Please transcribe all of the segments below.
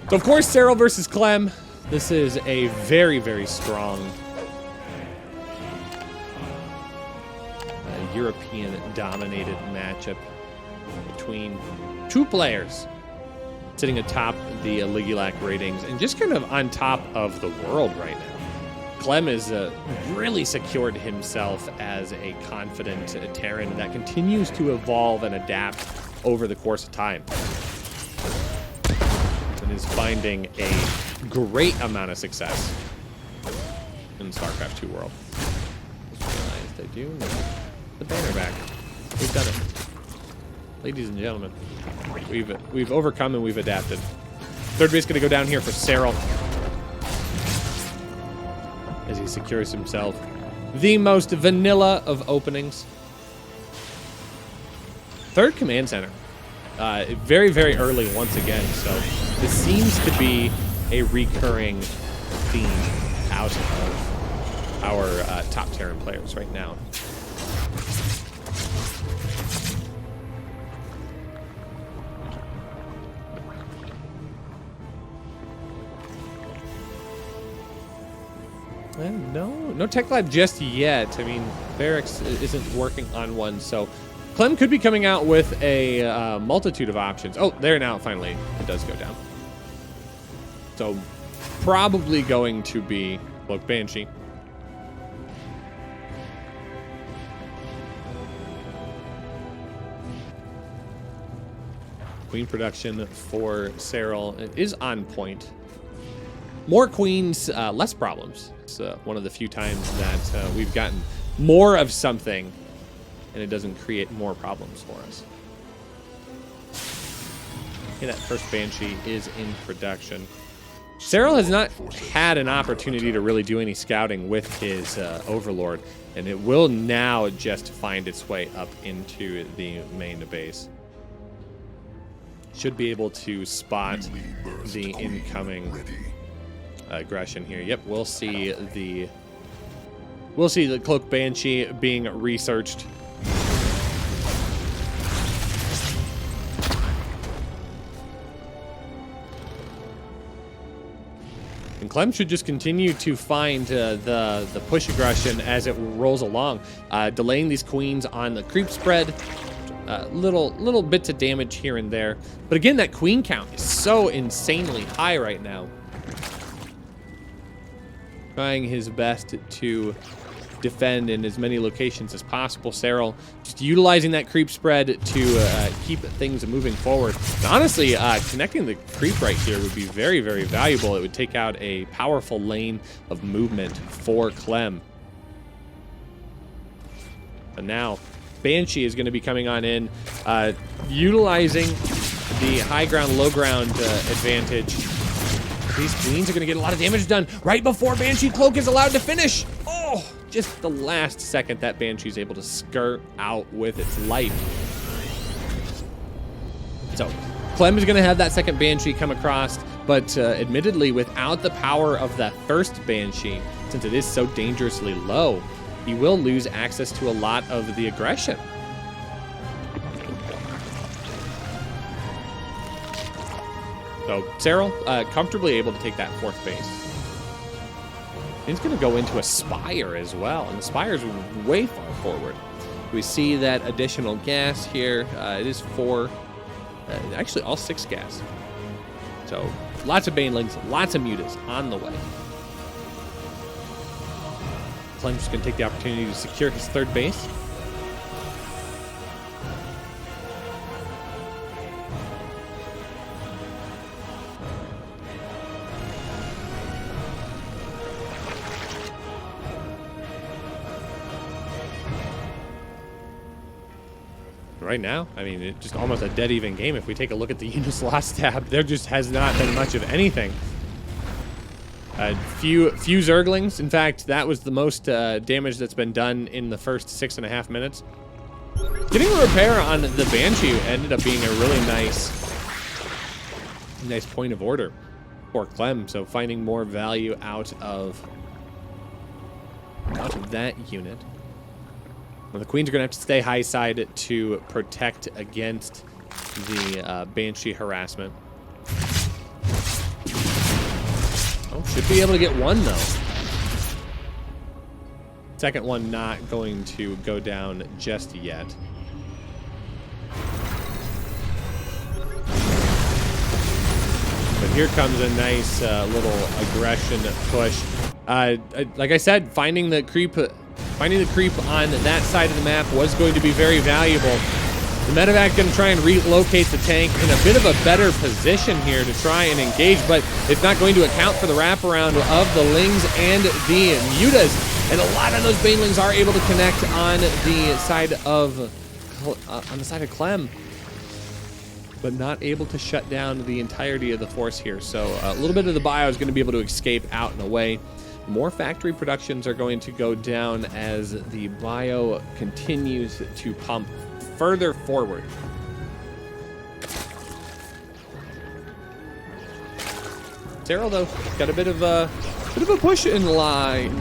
So, of course, SERRAL versus CLEM. This is a very, very strong European-dominated matchup between two players sitting atop the Ligulac ratings and just kind of on top of the world right now. CLEM has really secured himself as a confident Terran that continues to evolve and adapt over the course of time. And is finding a great amount of success in StarCraft 2 world. Realize they do need the banner back. We've done it. Ladies and gentlemen, we've overcome and we've adapted. Third base gonna go down here for SERRAL as he secures himself the most vanilla of openings. Third command center. Very, very early once again, so this seems to be a recurring theme out of our top Terran players right now. No tech lab just yet. I mean, Barracks isn't working on one, so CLEM could be coming out with a multitude of options. Oh, there now, finally, it does go down. So, probably going to be, look, Banshee. Queen production for SERRAL is on point. More queens, less problems. It's one of the few times that we've gotten more of something and it doesn't create more problems for us. Okay, that first Banshee is in production. SERRAL has not had an opportunity to really do any scouting with his Overlord, and it will now just find its way up into the main base. Should be able to spot the incoming aggression here. Yep, we'll see the Cloak Banshee being researched. And CLEM should just continue to find the push aggression as it rolls along, delaying these queens on the creep spread. Little bits of damage here and there, but again, that queen count is so insanely high right now. Trying his best to defend in as many locations as possible. SERRAL just utilizing that creep spread to keep things moving forward. And honestly, connecting the creep right here would be very, very valuable. It would take out a powerful lane of movement for CLEM. And now, Banshee is going to be coming on in, utilizing the high ground, low ground advantage. These queens are going to get a lot of damage done right before Banshee Cloak is allowed to finish. Oh, just the last second that Banshee is able to skirt out with its life. So, CLEM is going to have that second Banshee come across, but admittedly, without the power of that first Banshee, since it is so dangerously low, he will lose access to a lot of the aggression. So SERRAL comfortably able to take that fourth base. He's going to go into a Spire as well, and the Spire's way far forward. We see that additional gas here. It is actually all 6 gas. So lots of Banelings, lots of Mutas on the way. CLEM's just going to take the opportunity to secure his third base. Right now, I mean, it's just almost a dead even game. If we take a look at the units lost tab, there just has not been much of anything. Few Zerglings. In fact, that was the most damage that's been done in the first 6.5 minutes. Getting a repair on the Banshee ended up being a really nice point of order for CLEM. So finding more value out of that unit. Well, the queens are going to have to stay high side to protect against the Banshee harassment. Should be able to get one, though. Second one not going to go down just yet. But here comes a nice little aggression push. Like I said, finding the creep on that side of the map was going to be very valuable. The medevac's going to try and relocate the tank in a bit of a better position here to try and engage, but it's not going to account for the wraparound of the Lings and the Mutas. And a lot of those Banelings are able to connect on the side of CLEM, but not able to shut down the entirety of the force here. So a little bit of the bio is going to be able to escape out and away. More factory productions are going to go down as the bio continues to pump further forward. SERRAL, though, got a bit of a push in line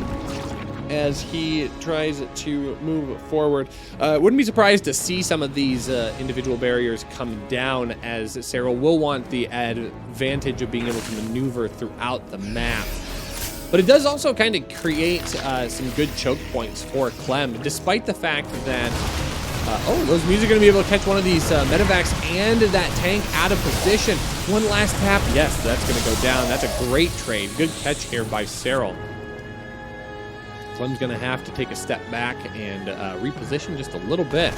as he tries to move forward. Wouldn't be surprised to see some of these individual barriers come down, as SERRAL will want the advantage of being able to maneuver throughout the map. But it does also kind of create some good choke points for CLEM, despite the fact that those Mutas are going to be able to catch one of these medevacs and that tank out of position. One last tap. Yes, that's going to go down. That's a great trade. Good catch here by SERRAL. CLEM's going to have to take a step back and reposition just a little bit.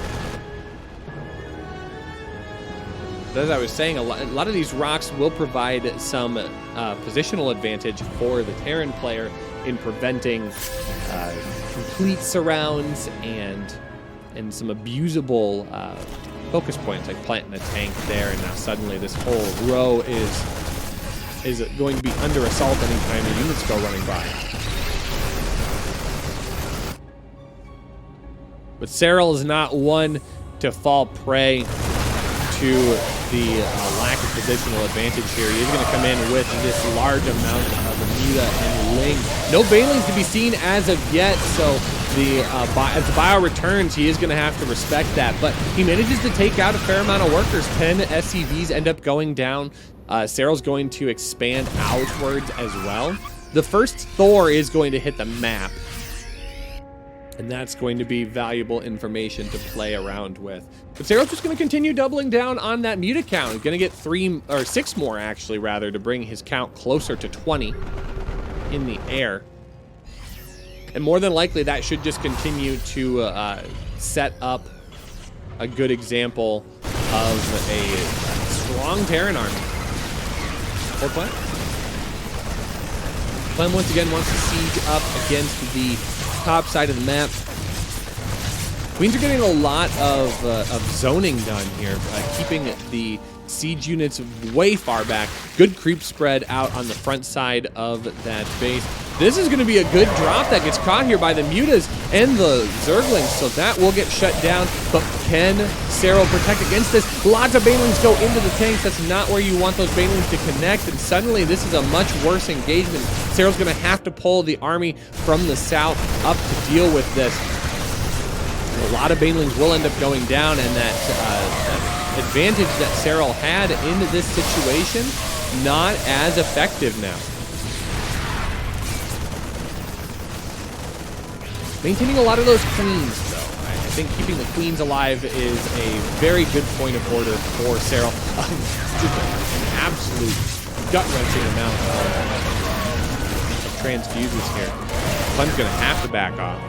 But as I was saying, a lot of these rocks will provide some positional advantage for the Terran player in preventing complete surrounds and some abusable focus points, like planting a tank there, and now suddenly this whole row is going to be under assault anytime the units go running by. But SERRAL is not one to fall prey to the lack of positional advantage here. He's going to come in with this large amount of Muta and Ling. No Banelings to be seen as of yet, so as the bio returns, he is going to have to respect that. But he manages to take out a fair amount of workers. 10 SCVs end up going down. SERRAL's going to expand outwards as well. The first Thor is going to hit the map, and that's going to be valuable information to play around with. But SERRAL's just going to continue doubling down on that Muta count. He's going to get 6 more, actually, rather, to bring his count closer to 20 in the air. And more than likely, that should just continue to set up a good example of a strong Terran army. Or CLEM. CLEM once again wants to siege up against the top side of the map. Queens are getting a lot of zoning done here, keeping the siege units way far back. Good creep spread out on the front side of that base. This is going to be a good drop that gets caught here by the Mutas and the Zerglings, so that will get shut down. But can SERRAL protect against this? Lots of Banelings go into the tanks. That's not where you want those Banelings to connect, and suddenly this is a much worse engagement. SERRAL's going to have to pull the army from the south up to deal with this. A lot of Banelings will end up going down, and that advantage that SERRAL had in this situation, not as effective now. Maintaining a lot of those queens, though. I think keeping the queens alive is a very good point of order for SERRAL. An absolute gut-wrenching amount of transfuses here. CLEM's going to have to back off.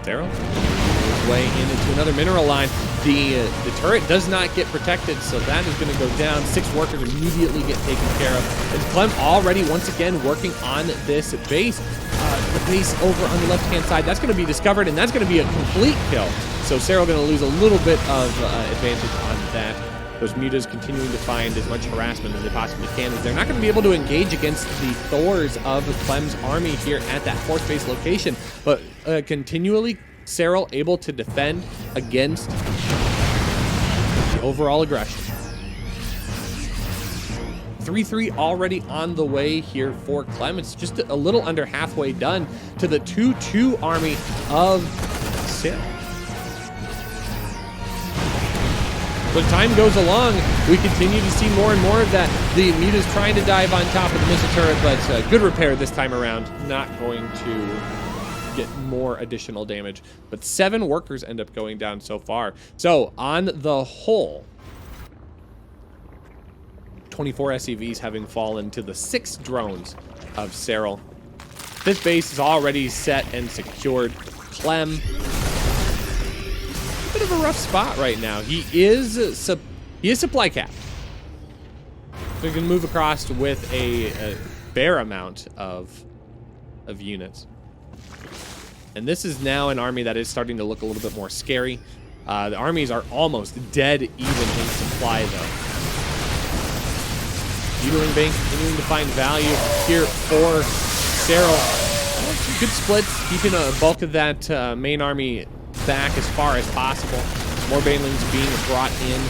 SERRAL his way into another mineral line. The turret does not get protected, so that is going to go down. 6 workers immediately get taken care of. And CLEM already once again working on this base. The base over on the left-hand side, that's going to be discovered, and that's going to be a complete kill. So SERRAL going to lose a little bit of advantage on that. Those Mutas continuing to find as much harassment as they possibly can, as they're not going to be able to engage against the Thors of CLEM's army here at that fourth base location. But continually, SERRAL able to defend against the overall aggression. 3-3 already on the way here for CLEM. It's just a little under halfway done to the 2-2 army of SERRAL. But as time goes along, we continue to see more and more of that. The Muta's trying to dive on top of the missile turret, but good repair this time around. Not going to get more additional damage. But 7 workers end up going down so far. So on the whole, 24 SCVs having fallen to the 6 drones of SERRAL. This base is already set and secured. CLEM, a bit of a rough spot right now. He is supply capped. So he can move across with a fair amount of units. And this is now an army that is starting to look a little bit more scary. The armies are almost dead even in supply though. Butylene Bank continuing to find value here for SERRAL. Good splits, keeping a bulk of that main army back as far as possible. More banelings being brought in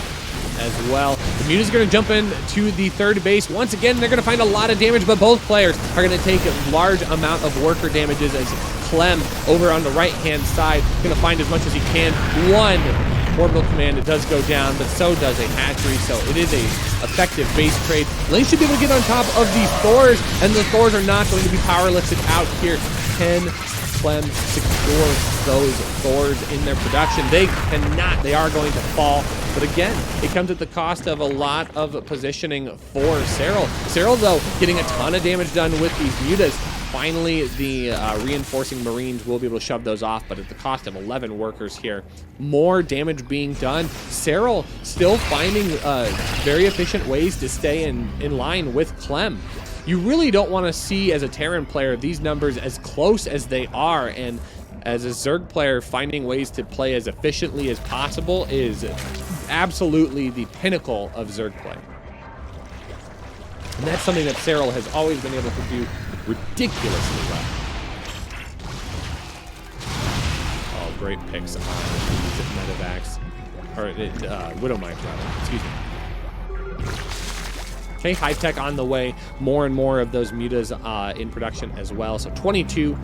as well. The Muta's going to jump in to the 3rd base. Once again, they're going to find a lot of damage, but both players are going to take a large amount of worker damages as CLEM over on the right-hand side going to find as much as he can. One orbital command, it does go down, but so does a hatchery, so it is a effective base trade. Lane should be able to get on top of these Thors, and the Thors are not going to be power lifted out here. Can CLEM secure those Thors in their production? They cannot. They are going to fall. But again, it comes at the cost of a lot of positioning for SERRAL. SERRAL, though, getting a ton of damage done with these Mutas. Finally, the reinforcing Marines will be able to shove those off, but at the cost of 11 workers here. More damage being done. SERRAL still finding very efficient ways to stay in line with CLEM. You really don't want to see, as a Terran player, these numbers as close as they are, and as a Zerg player, finding ways to play as efficiently as possible is absolutely the pinnacle of Zerg play. And that's something that SERRAL has always been able to do ridiculously well. Oh, great picks on the medevacs. Or Widowmines, rather. Excuse me. Okay, high tech on the way. More and more of those Mutas in production as well. So 22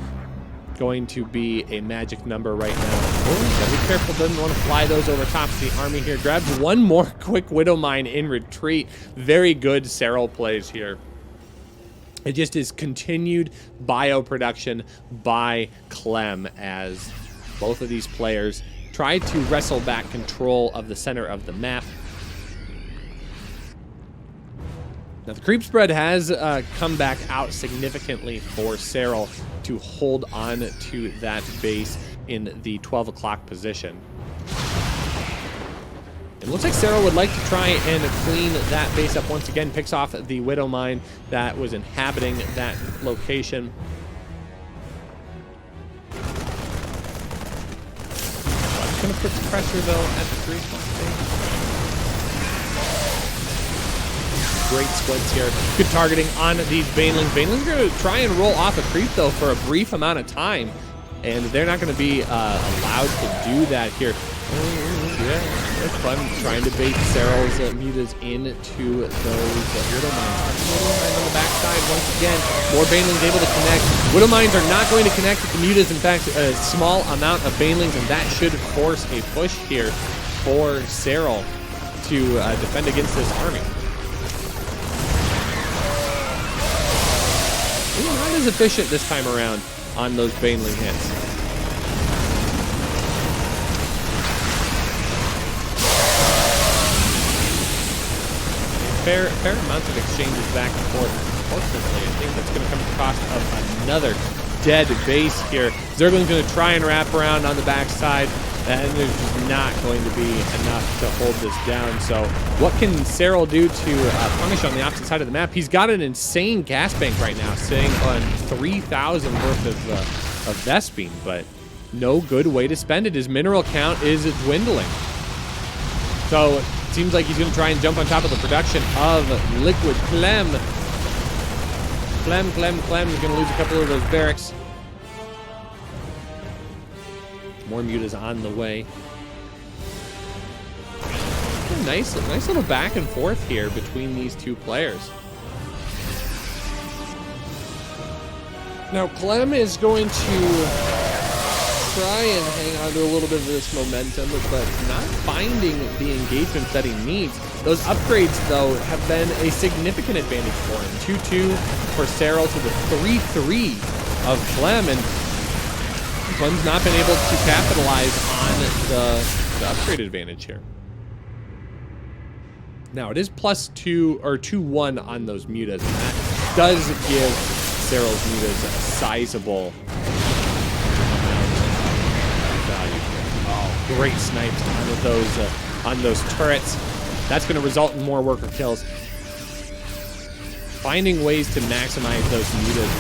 going to be a magic number right now. Oh, gotta be careful, doesn't want to fly those over top of the army here. Grabs one more quick Widowmine in retreat. Very good SERRAL plays here. It just is continued bioproduction by CLEM as both of these players try to wrestle back control of the center of the map. Now, the creep spread has come back out significantly for SERRAL to hold on to that base in the 12 o'clock position. It looks like SERRAL would like to try and clean that base up once again. Picks off the Widowmine that was inhabiting that location. It's going to put some pressure, though, at the 3 o'clock base. Great splits here. Good targeting on these Banelings. Banelings are going to try and roll off a creep, though, for a brief amount of time. And they're not going to be allowed to do that here. Yeah, it's fun trying to bait SERRAL's Mutas into those Widowmines. Widowmines on the backside once again. More Banelings able to connect. Widowmines are not going to connect with the Mutas. In fact, a small amount of Banelings, and that should force a push here for SERRAL to defend against this army. Not as efficient this time around on those Baneling hits. Fair amounts of exchanges back and forth. Unfortunately, I think that's going to come at the cost of another dead base here. Zergling's going to try and wrap around on the backside, and there's just not going to be enough to hold this down. So what can SERRAL do to punish on the opposite side of the map? He's got an insane gas bank right now, sitting on 3,000 worth of Vespene, but no good way to spend it. His mineral count is dwindling. So it seems like he's going to try and jump on top of the production of Liquid CLEM. CLEM is going to lose a couple of those barracks. More Mutas on the way. Nice little back and forth here between these two players. Now, CLEM is going to try and hang on to a little bit of this momentum, but not finding the engagement that he needs. Those upgrades, though, have been a significant advantage for him. 2-2 for SERRAL to the 3-3 of CLEM, and CLEM's not been able to capitalize on the upgrade advantage here. Now, it is +2 or 2-1 on those mutas, and that does give SERRAL's mutas a sizable value. Oh, great snipes on those turrets. That's going to result in more worker kills. Finding ways to maximize those mutas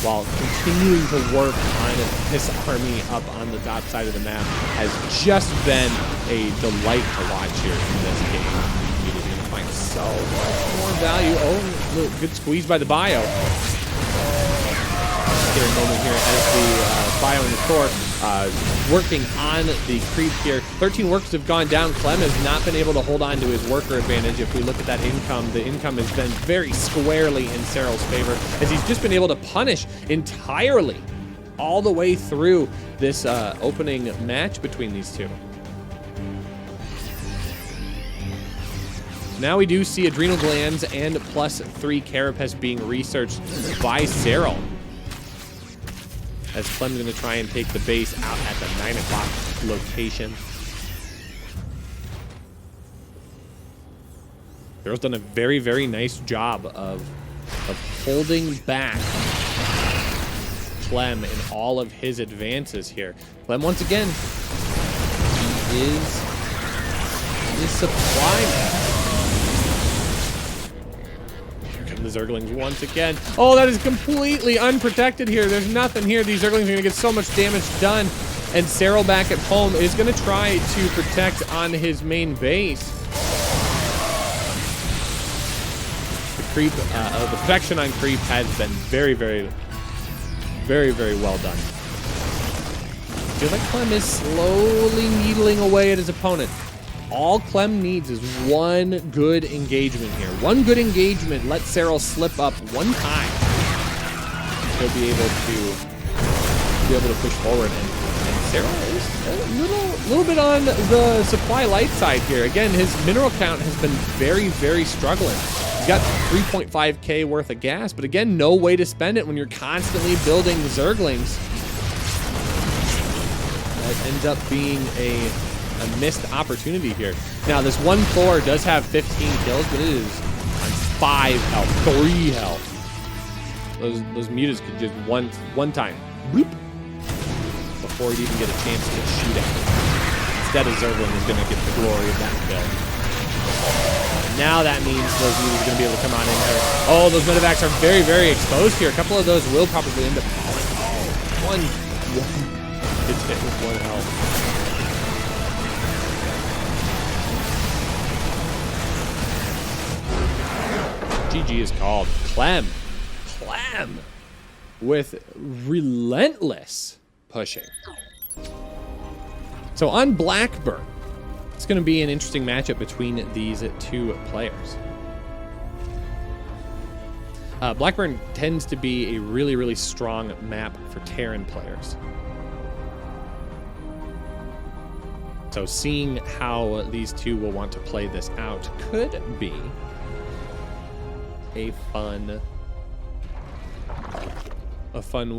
while continuing to work on this army up on the top side of the map has just been a delight to watch here in this game. Mutas are going to find so much more value. Oh, good squeeze by the bio. Here a moment here as the bio and the core working on the creep here. 13 workers have gone down. CLEM has not been able to hold on to his worker advantage. If we look at that income, the income has been very squarely in SERRAL's favor, as he's just been able to punish entirely all the way through this opening match between these two. Now we do see adrenal glands and +3 carapace being researched by SERRAL, as CLEM's going to try and take the base out at the 9 o'clock location. SERRAL's done a very, very nice job of holding back CLEM in all of his advances here. CLEM, once again, is supply. The Zerglings once again. Oh, that is completely unprotected here. There's nothing here. These Zerglings are going to get so much damage done. And SERRAL back at home is going to try to protect on his main base. The creep, the protection on creep has been very, very, very, very well done. I feel like CLEM is slowly needling away at his opponent. All CLEM needs is one good engagement here. One good engagement, let SERRAL slip up one time. He'll be able to push forward, and SERRAL is a little bit on the supply light side here. Again, his mineral count has been very, very struggling. He's got 3.5k worth of gas, but again, no way to spend it when you're constantly building the Zerglings. That ends up being a missed opportunity here. Now, this one Thor does have 15 kills, but it is on 5 health, 3 health. Those mutas could just one time, bloop, before he'd even get a chance to shoot at it. Instead, a Zergling is going to get the glory of that kill. Now that means those mutas are going to be able to come on in there. Oh, those medevacs are very, very exposed here. A couple of those will probably end up falling. It's hit with 1 health. GG is called. CLEM with relentless pushing. So on Blackburn, it's going to be an interesting matchup between these two players. Blackburn tends to be a really, really strong map for Terran players. So seeing how these two will want to play this out could be a fun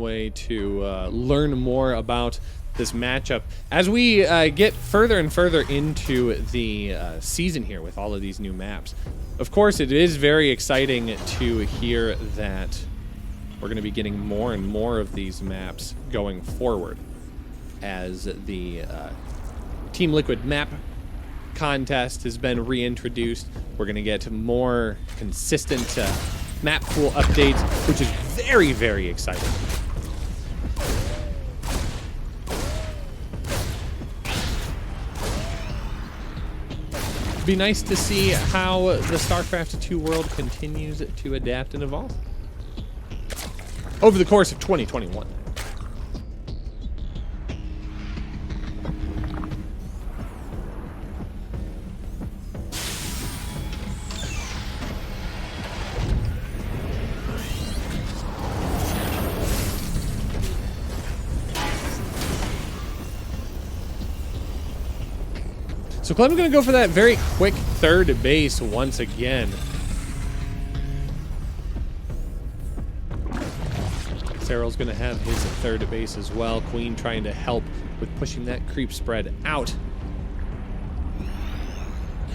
way to learn more about this matchup as we get further and further into the season here with all of these new maps. Of course, it is very exciting to hear that we're going to be getting more and more of these maps going forward as the Team Liquid map contest has been reintroduced. We're going to get more consistent map pool updates, which is very, very exciting. It'd be nice to see how the StarCraft 2 world continues to adapt and evolve over the course of 2021. So Clem's going to go for that very quick third base once again. SERRAL's going to have his third base as well. Queen trying to help with pushing that creep spread out.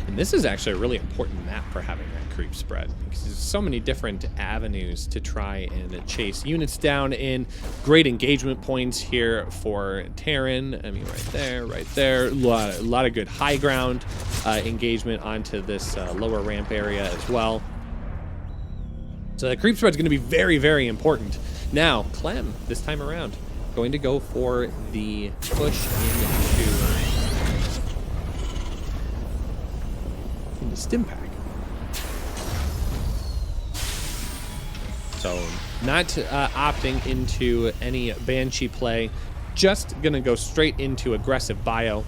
And this is actually a really important map for having that creep spread, because there's so many different avenues to try and chase units down in. Great engagement points here for Terran. I mean, right there. A lot of good high ground engagement onto this lower ramp area as well. So the creep spread is going to be very, very important. Now, CLEM, this time around, going to go for the push into stim pack. So not opting into any Banshee play, just gonna go straight into aggressive bio,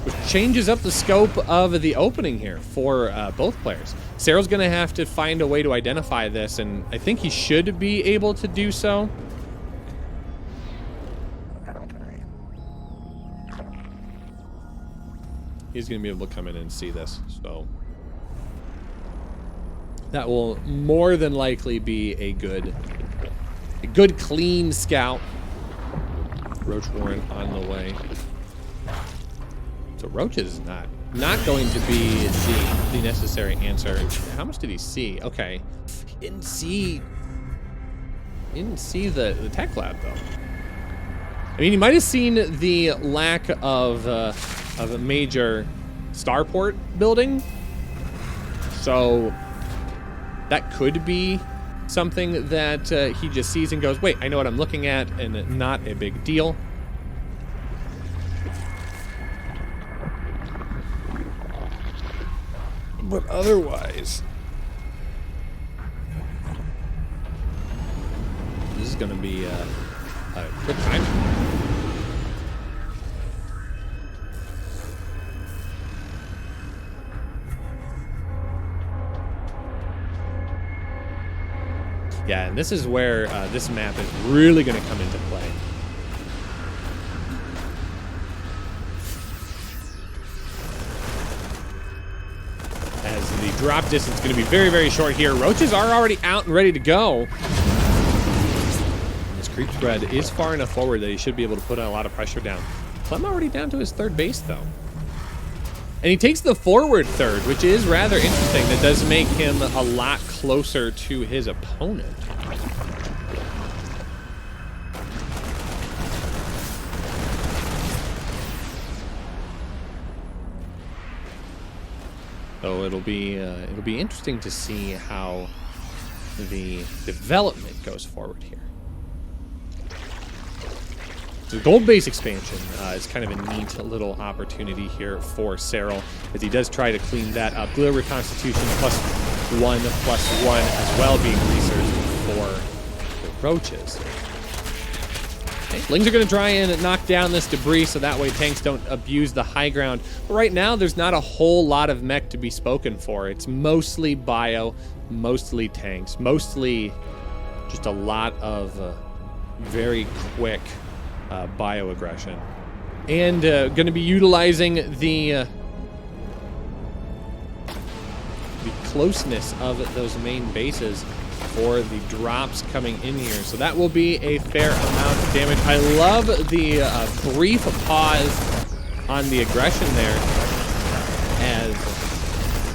which changes up the scope of the opening here for both players. SERRAL's gonna have to find a way to identify this, and I think he should be able to do so. He's gonna be able to come in and see this, so that will more than likely be a good clean scout. Roach Warren on the way. So Roach is not going to be the necessary answer. How much did he see? Okay, he didn't see the tech lab though. I mean, he might have seen the lack of a major starport building, so that could be something that he just sees and goes, wait, I know what I'm looking at, and not a big deal. But otherwise, this is going to be a quick time. Yeah, and this is where this map is really going to come into play. As the drop distance is going to be very, very short here. Roaches are already out and ready to go. This creep spread is far enough forward that he should be able to put a lot of pressure down. CLEM already down to his third base, though. And he takes the forward third, which is rather interesting. That does make him a lot closer to his opponent. So it'll be interesting to see how the development goes forward here. So the gold base expansion is kind of a neat little opportunity here for SERRAL, as he does try to clean that up. Glitter Reconstitution +1/+1 as well being researched for the roaches. Okay, Lings are going to try and knock down this debris so that way tanks don't abuse the high ground. But right now, there's not a whole lot of mech to be spoken for. It's mostly bio, mostly tanks, mostly just a lot of very quick bio aggression, and going to be utilizing the closeness of those main bases for the drops coming in here. So that will be a fair amount of damage. I love the brief pause on the aggression there, as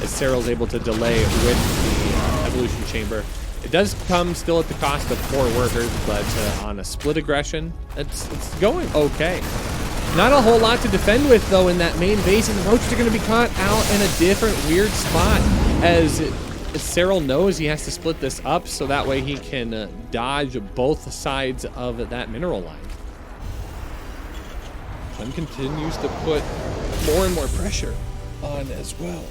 SERRAL's able to delay with the evolution chamber. It does come still at the cost of 4 workers, but on a split aggression, it's going okay. Not a whole lot to defend with, though, in that main base, and the roaches are going to be caught out in a different weird spot, as SERRAL knows he has to split this up so that way he can dodge both sides of that mineral line. CLEM continues to put more and more pressure on as well.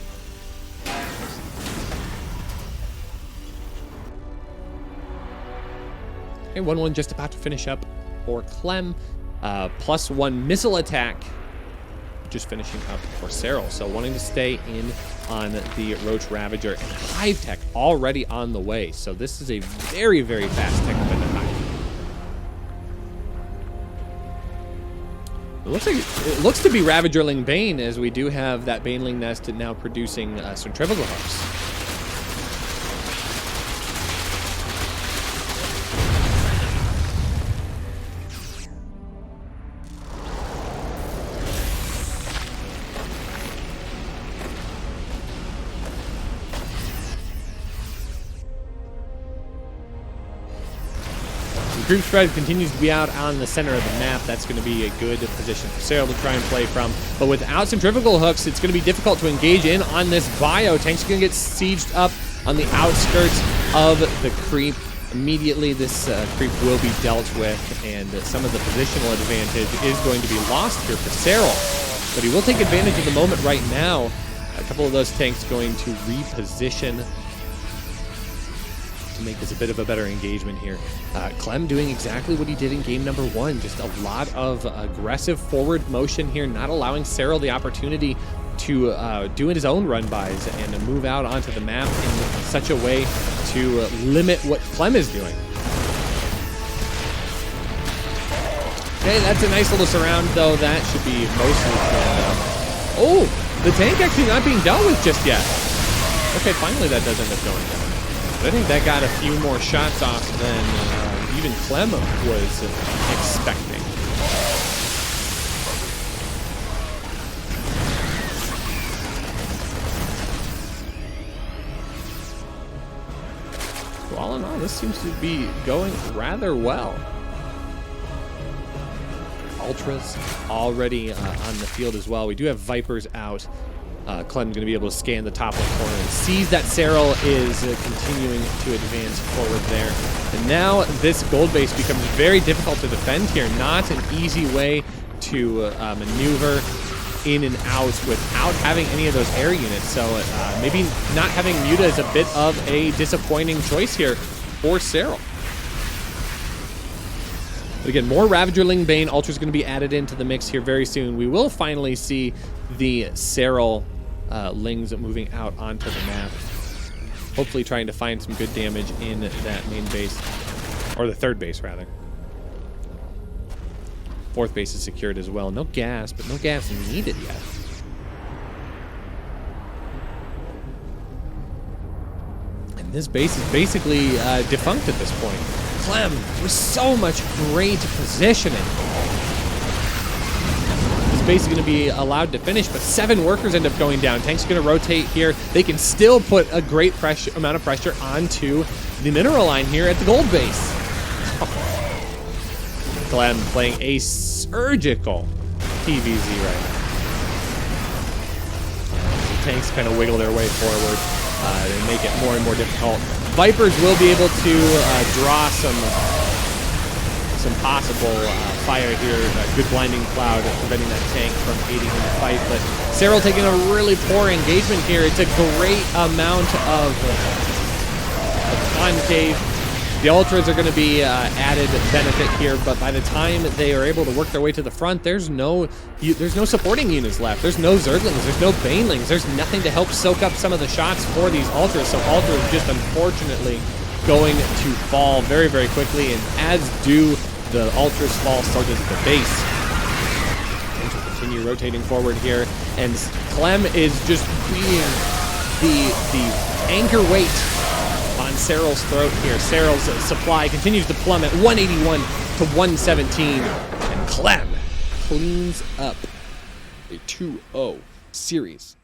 Okay, 1-1 just about to finish up for CLEM. +1 missile attack just finishing up for SERRAL. So wanting to stay in on the Roach Ravager, and Hive Tech already on the way. So this is a very, very fast tech up into Hive. It looks to be Ravagerling Bane, as we do have that Baneling nest now producing centrifugal hooks. Group spread continues to be out on the center of the map. That's going to be a good position for SERRAL to try and play from. But without centrifugal hooks, it's going to be difficult to engage in on this bio. Tank's going to get sieged up on the outskirts of the creep. Immediately, this creep will be dealt with, and some of the positional advantage is going to be lost here for SERRAL. But he will take advantage of the moment right now. A couple of those tanks going to reposition to make this a bit of a better engagement here. Clem doing exactly what he did in game number 1. Just a lot of aggressive forward motion here, not allowing SERRAL the opportunity to do his own run-bys and move out onto the map in such a way to limit what Clem is doing. Okay, that's a nice little surround, though. That should be mostly cleared up. Oh, the tank actually not being dealt with just yet. Okay, finally that does end up going down. I think that got a few more shots off than even Clem was expecting. So all in all, this seems to be going rather well. Ultras already on the field as well. We do have Vipers out. Clem's going to be able to scan the top left corner and sees that SERRAL is continuing to advance forward there. And now this gold base becomes very difficult to defend here. Not an easy way to maneuver in and out without having any of those air units. So maybe not having Muta is a bit of a disappointing choice here for SERRAL. But again, more Ravagerling Bane Ultra's going to be added into the mix here very soon. We will finally see the SERRAL Lings moving out onto the map. Hopefully trying to find some good damage in that main base. Or the third base, rather. Fourth base is secured as well. No gas, but no gas needed yet. And this base is basically defunct at this point. Clem with so much great positioning. This base is going to be allowed to finish, but 7 workers end up going down. Tank's going to rotate here. They can still put a great amount of pressure onto the mineral line here at the gold base. Clem playing a surgical PVZ right now. The tanks kind of wiggle their way forward and make it more and more difficult. Vipers will be able to draw some possible fire here. Good blinding cloud preventing that tank from aiding in the fight. But SERRAL taking a really poor engagement here. It's a great amount of concave. The Ultras are going to be added benefit here, but by the time they are able to work their way to the front, there's no supporting units left. There's no Zerglings, there's no Banelings, there's nothing to help soak up some of the shots for these Ultras. So Ultras just unfortunately going to fall very, very quickly, and as do the Ultras fall started at the base. And to continue rotating forward here, and Clem is just being the anchor weight on SERRAL's throat here. SERRAL's supply continues to plummet, 181 to 117, and Clem cleans up a 2-0 series.